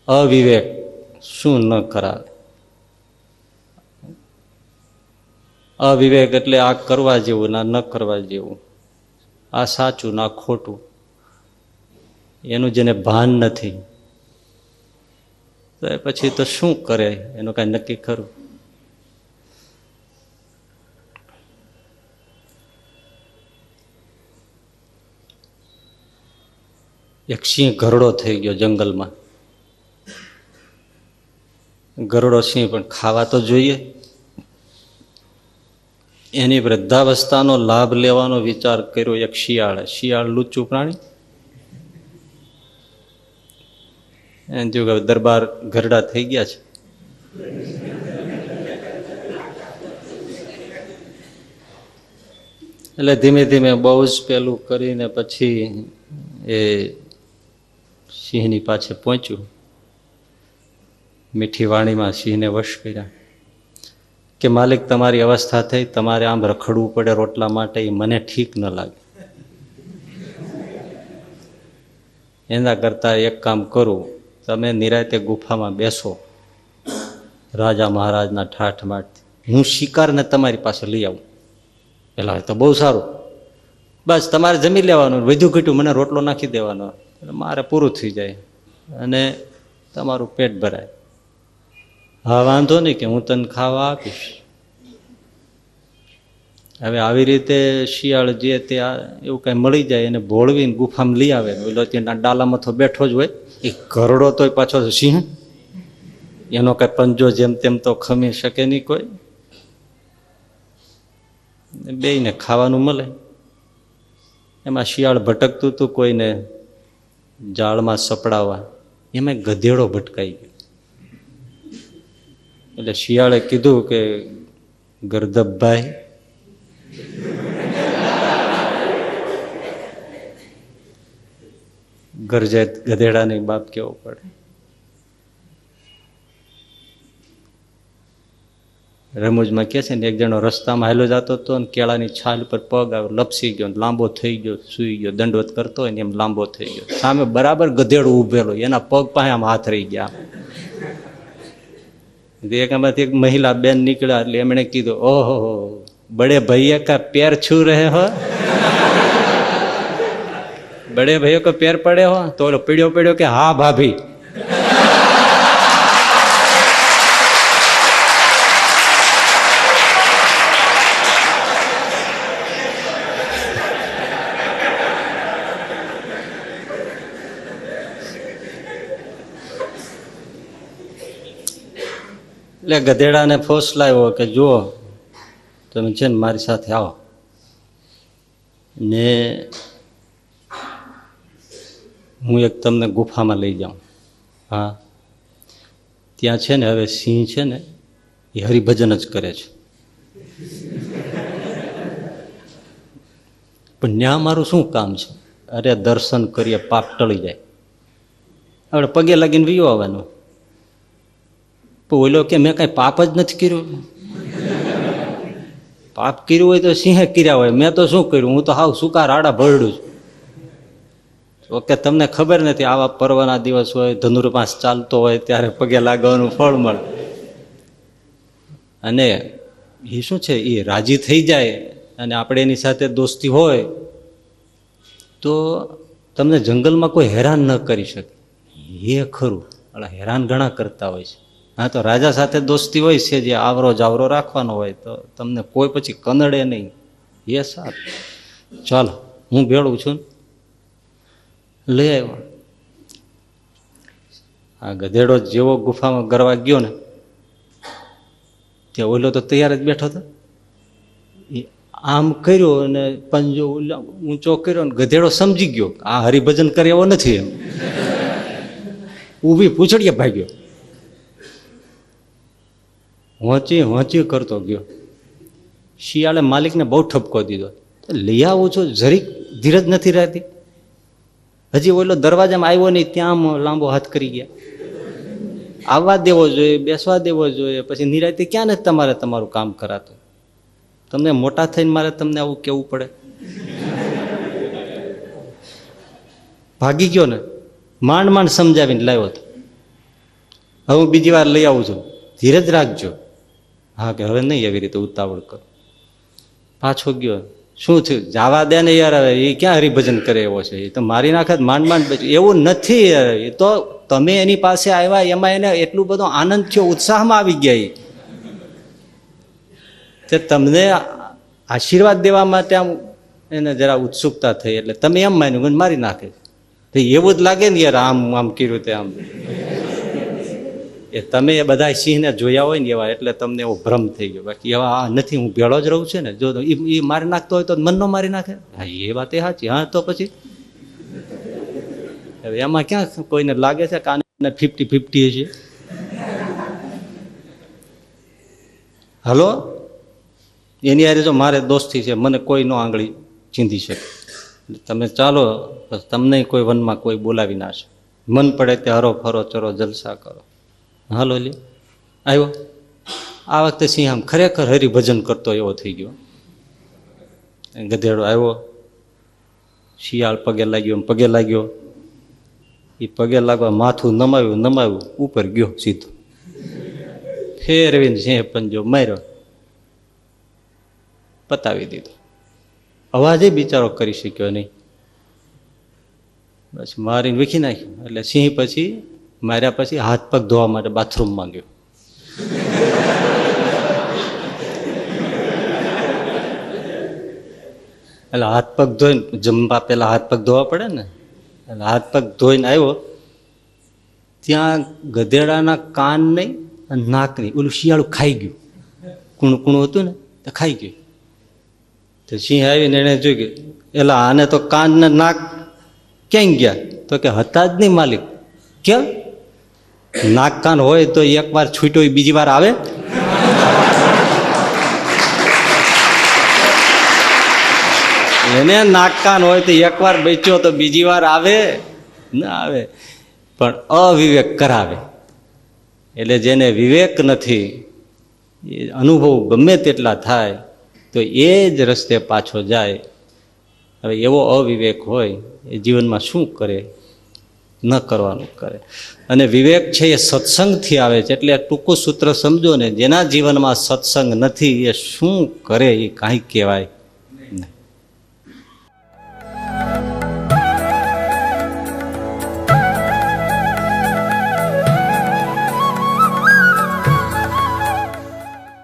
અવિવેક શું ન કરાવે. અવિવેક એટલે આ કરવા જેવું ના ન કરવા જેવું, આ સાચું ના ખોટું, એનું જેને ભાન નથી તો પછી તો શું કરે એનું કાંઈ નક્કી ખરું. એક સિંહ ઘરડો થઈ ગયો જંગલમાં. ગરુડો સિંહ પણ ખાવા તો જોઈએ. એની વૃદ્ધાવસ્થાનો લાભ લેવાનો વિચાર કર્યો એક શિયાળે. શિયાળ લુચ્ચું પ્રાણી, એને જો દરબાર ઘરડા થઈ ગયા છે, એટલે ધીમે ધીમે બહુ જ પેલું કરીને પછી એ સિંહની પાછે પહોંચ્યું. મીઠી વાણીમાં સિંહને વશ કર્યા કે માલિક, તમારી અવસ્થા થઈ, તમારે આમ રખડવું પડે રોટલા માટે, એ મને ઠીક ન લાગે. એના કરતાં એક કામ કરું, તમે નિરાતે ગુફામાં બેસો રાજા મહારાજના ઠાઠમાઠ, હું શિકારને તમારી પાસે લઈ આવું. પેલા તો બહુ સારું, બસ તમારે જમી લેવાનું, વધુ ઘટ્યું મને રોટલો નાખી દેવાનો, મારે પૂરું થઈ જાય અને તમારું પેટ ભરાય. હા વાંધો નહીં કે હું તને ખાવા આપીશ. હવે આવી રીતે શિયાળ જે તે એવું કાંઈ મળી જાય એને ભોળવીને ગુફામાં લઈ આવે. ઓલો ત્યાં ડાલામાં તો બેઠો જ હોય, એ ઘરડો તોય પાછો સિંહ, એનો કાંઈ પંજો જેમ તેમ તો ખમી શકે નહીં કોઈ. બેયને ખાવાનું મળે. એમાં શિયાળ ભટકતું હતું કોઈને જાળમાં સપડાવવા, એમાં ગધેડો ભટકાઈ ગયો. એટલે શિયાળે કીધું કે ગરદબભાઈ, ગરજે ગધેડાની બાપ કેવો પડે. રમૂજમાં કે છે ને, એક જણો રસ્તામાં હાલ્યો જતો હતો ને કેળાની છાલ પર પગ આવ્યો, લપસી ગયો, લાંબો થઈ ગયો, સૂઈ ગયો, દંડવત કરતો હોય ને એમ લાંબો થઈ ગયો. સામે બરાબર ગધેડું ઉભેલો, એના પગ પાસે આમ હાથ રહી ગયા. એમાંથી એક મહિલા બેન નીકળ્યા એટલે એમણે કીધું, ઓહો બડે ભૈયા કા પેર છૂ રહે હો, બડે ભૈયા કો પેર પડે હો. તો ઓલો પીડ્યો પડ્યો કે હા ભાભી. એટલે ગધેડાને ફોસલાવ્યો કે જુઓ તમે છે ને મારી સાથે આવો ને હું એક તમને ગુફામાં લઈ જાઉં. હા, ત્યાં છે ને હવે સિંહ છે ને એ હરિભજન જ કરે છે, પણ ત્યાં મારું શું કામ છે? અરે દર્શન કરીએ પાપ ટળી જાય. આપણે પગે લાગીને વિયો આવવાનું. ઓલો કે મેં કાંઈ પાપ જ નથી કર્યું. પાપ કર્યું હોય તો સિંહે કર્યા હોય, મેં તો શું કર્યું? હું તો હાવ સુકા રાડા ભરડું છું. ઓકે, તમને ખબર નથી આવા પર્વના દિવસ હોય, ધનુર્માસ ચાલતો હોય ત્યારે પગે લાગવાનું ફળ મળે. અને એ શું છે, એ રાજી થઈ જાય અને આપણે એની સાથે દોસ્તી હોય તો તમને જંગલમાં કોઈ હેરાન ન કરી શકે. એ ખરું, હેરાન ઘણા કરતા હોય છે. હા, તો રાજા સાથે દોસ્તી હોય છે, જે આવરો જાવરો રાખવાનો હોય તો તમને કોઈ પછી કનડે નહીં. એ સારું, ચાલો હું ભેળું છું, લઈ આવ્યો. આ ગધેડો જેવો ગુફામાં ગરવા ગયો ને ત્યાં ઓલો તો તૈયાર જ બેઠો હતો. આમ કર્યો અને પંજો ઊંચો કર્યો ને ગધેડો સમજી ગયો આ હરિભજન કરે એવો નથી. એમ ઊભી પૂછડીએ ભાગ્યો, હોંચી કરતો ગયો. શિયાળે માલિકને બહુ ઠપકો દીધો, લઈ આવું છું, જરીક ધીરજ નથી રહેતી. હજી ઓલો દરવાજામાં આવ્યો નહીં ત્યાં લાંબો હાથ કરી ગયા. આવવા દેવો જોઈએ, બેસવા દેવો જોઈએ, પછી નિરાતે ક્યાં નથી તમારે તમારું કામ કરાતું? તમને મોટા થઈને મારે તમને આવું કેવું પડે? ભાગી ગયો ને, માંડ સમજાવીને લાવ્યો હતો. હવે હું બીજી વાર લઈ આવું છું, ધીરજ રાખજો. હા કે હવે નહીં એવી રીતે ઉતાવળ કરો. પાછો ગયો, શું થયું? જવા દે ને યાર, હવે એ ક્યાં હરિભજન કરે એવો છે, એ તો મારી નાખે માંડ માંડ બચ્યું. એવું નથી યાર, એ તો તમે એની પાસે આવ્યા એમાં એને એટલું બધો આનંદ થયો, ઉત્સાહમાં આવી ગયા તે તમને આશીર્વાદ દેવા માટે આમ એને જરા ઉત્સુકતા થઈ, એટલે તમે એમ માન્યું કે મારી નાખે. તો એવું જ લાગે ને યાર, આમ આમ કર્યું તે આમ. એ તમે એ બધા સિંહને જોયા હોય ને એવા, એટલે તમને એવો ભ્રમ થઈ ગયો. બાકી એવા આ નથી, હું ભેળો જ રહું છું ને. જો એ મારી નાખતો હોય તો મનનો મારી નાખે. હા એ વાત એ સાચી. હા તો પછી હવે એમાં ક્યાં કોઈને લાગે છે કે આને 50-50 છે? હલો, એની હારે જો મારે દોસ્તી છે, મને કોઈ નો આંગળી ચીંધી શકે. તમે ચાલો, તમને કોઈ વનમાં કોઈ બોલાવી ના શકે. મન પડે તે હરો ફરો ચરો જલસા કરો. હાલો લે આવ્યો. આ વખતે સિંહ આમ ખરેખર હરિભજન કરતો એવો થઈ ગયો. ગધેડો આવ્યો, શિયાળ પગે લાગ્યો, પગે લાગ્યો. એ પગે લાગવા માથું નમાવ્યું, ઉપર ગયો સીધો. ફેરવીને સિંહ પંજો માર્યો, પતાવી દીધો. અવાજે બિચારો કરી શક્યો નહીં, બસ મારીને વીખી નાખ્યો. એટલે સિંહ પછી માર્યા પછી હાથ પગ ધોવા માટે બાથરૂમમાં ગયો. એટલે હાથ પગ ધોઈને, જમવા પેલા હાથ પગ ધોવા પડે ને, એટલે હાથ પગ ધોઈને આવ્યો. ત્યાં ગધેડાના કાન નહીં અને નાક નહીં, ઓલું શિયાળું ખાઈ ગયું. કૂણું કૂણું હતું ને તો ખાઈ ગયું. તો સિંહ આવીને એને જોઈ ગયું, એટલે આને તો કાન ને નાક ક્યાં ગયા? તો કે હતા જ નહીં માલિક. કેમ? નાક કાન હોય તો એક વાર છૂટ્યો બીજી વાર આવે? એને નાક કાન હોય તો એક વાર બેચ્યો તો બીજી વાર આવે ના આવે. પણ અવિવેક કરાવે. એટલે જેને વિવેક નથી, એ અનુભવ ગમે તેટલા થાય તો એ જ રસ્તે પાછો જાય. હવે એવો અવિવેક હોય એ જીવનમાં શું કરે? ન કરવાનું કરે. અને વિવેક છે એ સત્સંગથી આવે છે. એટલે ટૂંકું સૂત્ર સમજો ને, જેના જીવનમાં સત્સંગ નથી એ શું કરે એ કાંઈ કહેવાય.